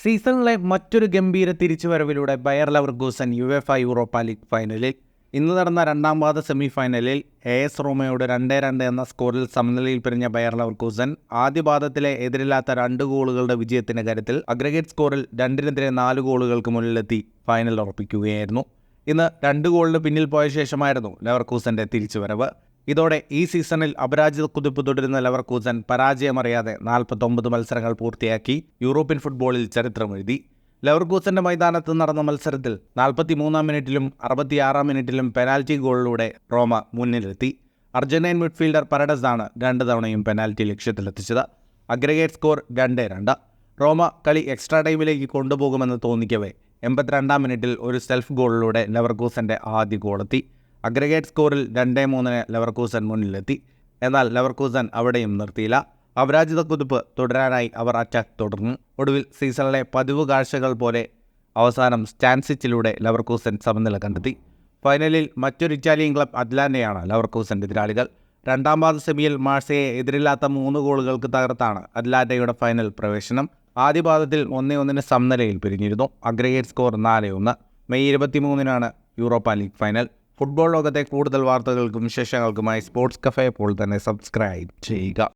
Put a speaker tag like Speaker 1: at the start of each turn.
Speaker 1: സീസണിലെ മറ്റൊരു ഗംഭീര തിരിച്ചുവരവിലൂടെ Bayer Leverkusen UEFA Europa league ഫൈനലിൽ ഇന്ന് നടന്ന രണ്ടാം പാദ സെമി ഫൈനലിൽ AS റോമയോട് 2-2 എന്ന സ്കോറിൽ സമനിലയിൽ പിരിഞ്ഞ ബയർ ലെവർകൂസൻ ആദ്യ പാദത്തിലെ എതിരില്ലാത്ത 2 ഗോളുകളുടെ വിജയത്തിന്റെ കരുത്തിൽ അഗ്രഗേറ്റ് സ്കോറിൽ 2-4 ഗോളുകൾക്ക് മുന്നിലെത്തി ഫൈനൽ ഉറപ്പിക്കുകയായിരുന്നു. ഇന്ന് 2 ഗോളിന് പിന്നിൽ പോയ ശേഷമായിരുന്നു ലെവർകൂസന്റെ തിരിച്ചുവരവ്. ഇതോടെ ഈ സീസണിൽ അപരാജിത കുതിപ്പ് തുടരുന്ന ലെവർകൂസൻ പരാജയമറിയാതെ 49 മത്സരങ്ങൾ പൂർത്തിയാക്കി യൂറോപ്യൻ ഫുട്ബോളിൽ ചരിത്രമെഴുതി. ലെവർകൂസന്റെ മൈതാനത്ത് നടന്ന മത്സരത്തിൽ 43-ാം മിനിറ്റിലും 66-ാം മിനിറ്റിലും പെനാൽറ്റി ഗോളിലൂടെ റോമ മുന്നിലെത്തി. അർജന്റീൻ മിഡ്ഫീൽഡർ പരഡസാണ് 2 തവണയും പെനാൽറ്റി ലക്ഷ്യത്തിലെത്തിച്ചത്. Aggregate score 2-2. റോമ കളി എക്സ്ട്രാ ടൈമിലേക്ക് കൊണ്ടുപോകുമെന്ന് തോന്നിക്കവേ 82-ാം മിനിറ്റിൽ ഒരു സെൽഫ് ഗോളിലൂടെ ലെവർകൂസന്റെ ആദ്യ ഗോളെത്തി. അഗ്രഗേറ്റ് സ്കോറിൽ 2-3 ലെവർകൂസൻ മുന്നിലെത്തി. എന്നാൽ ലെവർകൂസൻ അവിടെയും നിർത്തിയില്ല. അപരാജിത കുതിപ്പ് തുടരാനായി അവർ അറ്റാക്ക് തുടർന്നു. ഒടുവിൽ സീസണിലെ പതിവ് കാഴ്ചകൾ പോലെ അവസാനം സ്റ്റാൻസിച്ചിലൂടെ ലെവർകൂസൻ സമനില കണ്ടെത്തി. ഫൈനലിൽ മറ്റൊരു ഇറ്റാലിയൻ ക്ലബ് അറ്റ്ലാന്റയാണ് ലെവർകൂസന്റെ എതിരാളികൾ. രണ്ടാം പാദ സെമിയിൽ മാഴ്സയെ എതിരില്ലാത്ത 3 ഗോളുകൾക്ക് തകർത്താണ് അറ്റ്ലാന്റയുടെ ഫൈനൽ പ്രവേശനം. ആദ്യ പാദത്തിൽ 1-1 സമനിലയിൽ പിരിഞ്ഞിരുന്നു. Aggregate score 4-1. മെയ് 23-നാണ് യൂറോപ്പ ലീഗ് ഫൈനൽ. ഫുട്ബോൾ ലോകത്തെ കൂടുതൽ വാർത്തകൾക്കും വിശേഷങ്ങൾക്കുമായി സ്പോർട്സ് കഫേ ഇപ്പോൾ തന്നെ സബ്സ്ക്രൈബ് ചെയ്യുക.